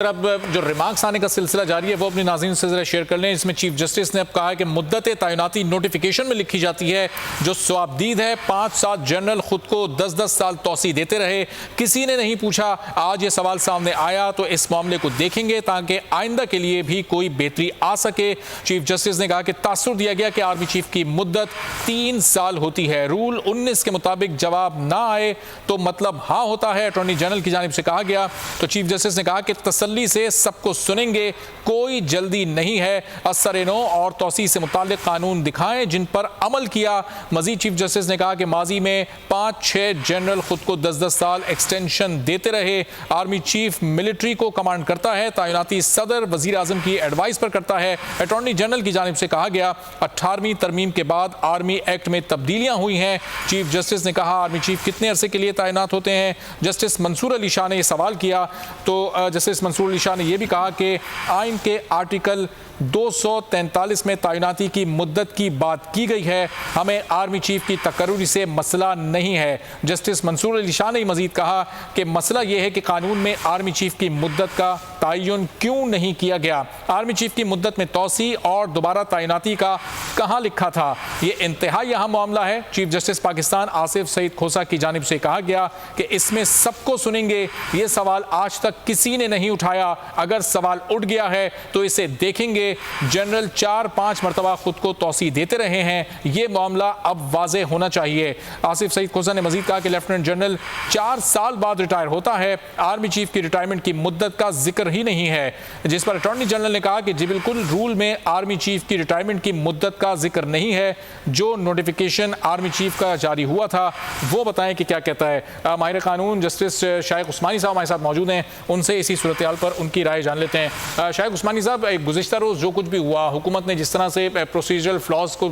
अब जो रिमार्क्स आने का सिलसिला जारी है वो अपनी नाज़रीन से जरा शेयर कर लें। इसमें चीफ जस्टिस ने अब कहा है कि मुद्दत तैनाती नोटिफिकेशन में लिखी जाती है जो स्वाबदीद है। 5-7 जनरल खुद को 10-10 साल तौसी देते रहे, किसी ने नहीं पूछा। आज ये सवाल सामने आया तो इस मामले को देखेंगे ताकि आइंदा के लिए भी कोई बेहतरी आ सके। चीफ जस्टिस ने कहा कि तासुर दिया गया कि आर्मी चीफ की मुद्दत 3 साल होती है। रूल 19 के मुताबिक जवाब ना आए तो मतलब हाँ होता है, अटॉर्नी जनरल की जानिब से कहा गया। तो चीफ जस्टिस ने कहा कि तसल्ली से सबको सुनेंगे, कोई जल्दी नहीं है। असर-ए-नौ और तौसी से मुताल्लिक कानून दिखाएं जिन पर अमल किया। मजीद चीफ जस्टिस ने कहा कि माजी में 5-6 जनरल खुद को 10-10 साल एक्सटेंशन देते रहे। आर्मी चीफ मिलिट्री को कमांड करता है, तैनाती सदर वजीर आजम की एडवाइस पर करता है। अटॉर्नी जनरल की जानिब से कहा गया 18वीं तरमीम के बाद आर्मी एक्ट में तब्दीलियां हुई हैं। चीफ जस्टिस ने कहा आर्मी चीफ कितने अरसे के लिए तैनात होते हैं। जस्टिस मंसूर अली शाह ने यह सवाल किया तो जस्टिस मंसूर अली शाह ने यह भी कहा कि आइन के आर्टिकल 243 में तैनाती की मुद्दत की बात की गई है, हमें आर्मी चीफ की तकर्रुरी से मसला नहीं है। जस्टिस मंसूर अली शाह ने मजीद कहा कि मसला यह है कि कानून में आर्मी चीफ की मुद्दत का तयन क्यों नहीं किया गया। आर्मी चीफ की मुद्दत में तौसी और दोबारा तैनाती का कहाँ लिखा था। यह इंतहाई अहम मामला है। चीफ जस्टिस पाकिस्तान आसिफ सईद खोसा की जानिब से कहा गया कि इसमें सबको सुनेंगे। ये सवाल आज तक किसी ने नहीं उठाया, अगर सवाल उठ गया है तो इसे देखेंगे। जनरल 4-5 मरतबा खुद को तौसी देते रहे हैं, ये मामला अब वाज़े होना चाहिए। आसिफ सईद खोसा ने मजीद कहा कि लेफ्टिनेंट जनरल 4 साल बाद रिटायर होता है, आर्मी चीफ की रिटायरमेंट की मुद्दत का जिक्र ही नहीं है। जिस पर अटॉर्नी जनरल ने कहा कि जी बिल्कुल, रूल में आर्मी चीफ की रिटायरमेंट की मुद्दत का जिक्र नहीं है। जो नोटिफिकेशन आर्मी चीफ का जारी हुआ था वो बताएं कि क्या कहता है। माहिर कानून जस्टिस शाइख उस्मानी साहब हमारे साथ मौजूद हैं, उनसे इसी सूरत हाल पर उनकी राय जान लेते हैं। शाइख उस्मानी साहब, गुज़िश्ता रोज़ जो कुछ भी हुआ, हुकूमत ने जिस तरह से प्रोसीजरल फ्लॉज को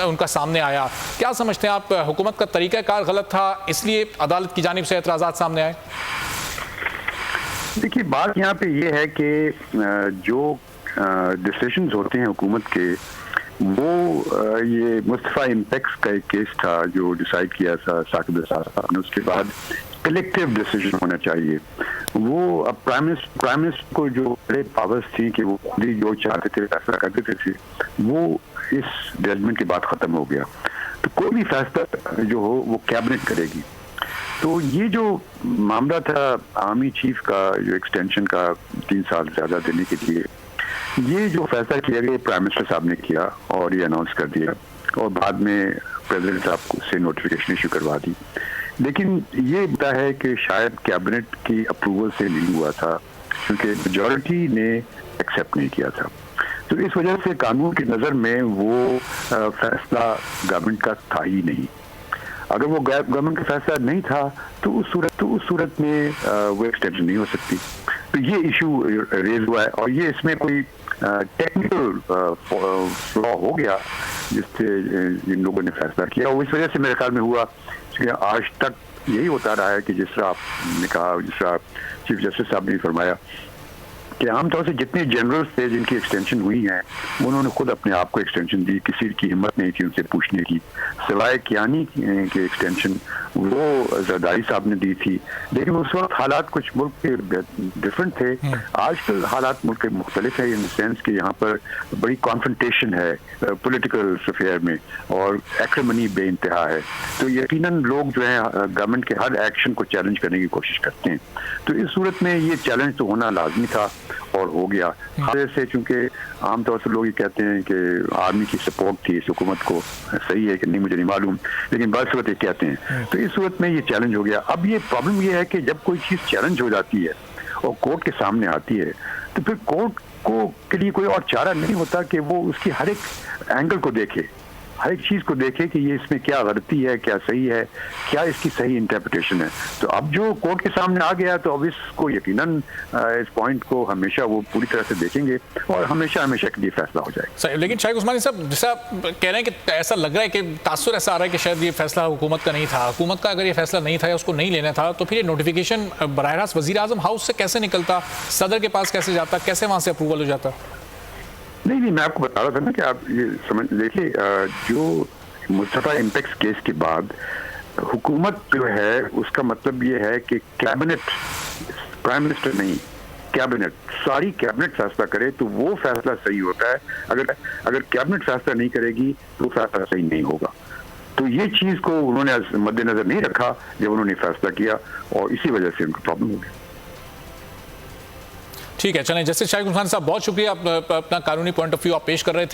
उनका सामने आया, क्या समझते हैं आप हुकूमत का तरीक़ाकार गलत था, इसलिए अदालत की जानिब से एतराज़ात सामने आए? देखिए, बात यहाँ पे ये है कि जो डिसीजंस होते हैं हुकूमत के, वो ये मुस्तफ़ा इम्पेक्स का एक केस था जो डिसाइड किया था साकिब साहब ने। उसके बाद कलेक्टिव डिसीजन होना चाहिए। वो अब प्राइम मिनिस्टर को जो बड़े पावर्स थी कि वो खुद ही जो चाहते थे फैसला कर देते थे, वो इस जजमेंट के बाद ख़त्म हो गया। तो कोई भी फैसला जो हो वो कैबिनेट करेगी। तो ये जो मामला था आर्मी चीफ का, जो एक्सटेंशन का 3 साल ज़्यादा देने के लिए, ये जो फैसला किया गया प्राइम मिनिस्टर साहब ने किया और ये अनाउंस कर दिया और बाद में प्रेसिडेंट साहब से नोटिफिकेशन इशू करवा दी। लेकिन ये बता है कि शायद कैबिनेट की अप्रूवल से नहीं हुआ था क्योंकि मेजॉरिटी ने एक्सेप्ट नहीं किया था। तो इस वजह से कानून की नज़र में वो फैसला गवर्नमेंट का था ही नहीं। अगर वो गवर्नमेंट का फैसला नहीं था तो उस सूरत में वो एक्सटेंशन नहीं हो सकती। तो ये इशू रेज हुआ है और ये इसमें कोई टेक्निकल फ्लॉ हो गया जिससे इन लोगों ने फैसला किया और इस वजह से मेरे ख्याल में हुआ कि आज तक यही होता रहा है कि जिस तरह आपने कहा, जिस तरह चीफ जस्टिस साहब ने फरमाया कि आमतौर से जितने जनरल्स थे जिनकी एक्सटेंशन हुई है उन्होंने खुद अपने आप को एक्सटेंशन दी, किसी की हिम्मत नहीं थी उनसे पूछने की, सिवाय कियानी के एक्सटेंशन वो जरदारी साहब ने दी थी। लेकिन उस वक्त हालात कुछ मुल्क के डिफरेंट थे। आजकल हालात मुल्क के मुख्तलिफ है इन द सेंस कि यहाँ पर बड़ी कॉन्फ्रंटेशन है पॉलिटिकल अफेयर में और एक्रिमनी बेइंतहा है। तो यकीनन लोग जो है गवर्नमेंट के हर एक्शन को चैलेंज करने की कोशिश करते हैं। तो इस सूरत में ये चैलेंज तो होना लाजमी था और हो गया। खास से चूंकि आमतौर से लोग ये कहते हैं कि आर्मी की सपोर्ट थी इस हुकूमत को, सही है कि नहीं मुझे नहीं मालूम, लेकिन बदसूरत ये कहते हैं। तो इस सूरत में ये चैलेंज हो गया। अब ये प्रॉब्लम ये है कि जब कोई चीज़ चैलेंज हो जाती है और कोर्ट के सामने आती है तो फिर कोर्ट को के लिए कोई और चारा नहीं होता कि वो उसकी हर एक एंगल को देखे, हर एक चीज़ को देखे कि ये इसमें क्या गलती है, क्या सही है, क्या इसकी सही इंटरप्रिटेशन है। तो अब जो कोर्ट के सामने आ गया तो अब इसको यकीनन इस पॉइंट को हमेशा वो पूरी तरह से देखेंगे और हमेशा के लिए फैसला हो जाएगा। लेकिन शाइख उस्मानी साहब, जैसा कह रहे हैं कि ऐसा लग रहा है कि तासुर ऐसा आ रहा है कि शायद ये फैसला हुकूमत का नहीं था। हुकूमत का अगर ये फैसला नहीं था या उसको नहीं लेना था तो फिर ये नोटिफिकेशन बराह रास्त वज़ीर आज़म हाउस से कैसे निकलता, सदर के पास कैसे जाता, कैसे वहाँ से अप्रूवल हो जाता? नहीं, मैं आपको बता रहा था ना कि आप ये समझ देखिए, जो मुस्तफ़ा इम्पेक्स केस के बाद हुकूमत जो है उसका मतलब ये है कि कैबिनेट, प्राइम मिनिस्टर नहीं, कैबिनेट, सारी कैबिनेट फैसला करे तो वो फैसला सही होता है। अगर कैबिनेट फैसला नहीं करेगी तो फैसला सही नहीं होगा। तो ये चीज को उन्होंने मद्देनजर नहीं रखा जब उन्होंने फैसला किया, और इसी वजह से उनको प्रॉब्लम हो गई। ठीक है, चलें। जस्टिस शाहिद खान साहब, बहुत शुक्रिया, अपना कानूनी पॉइंट ऑफ व्यू आप पेश कर रहे थे।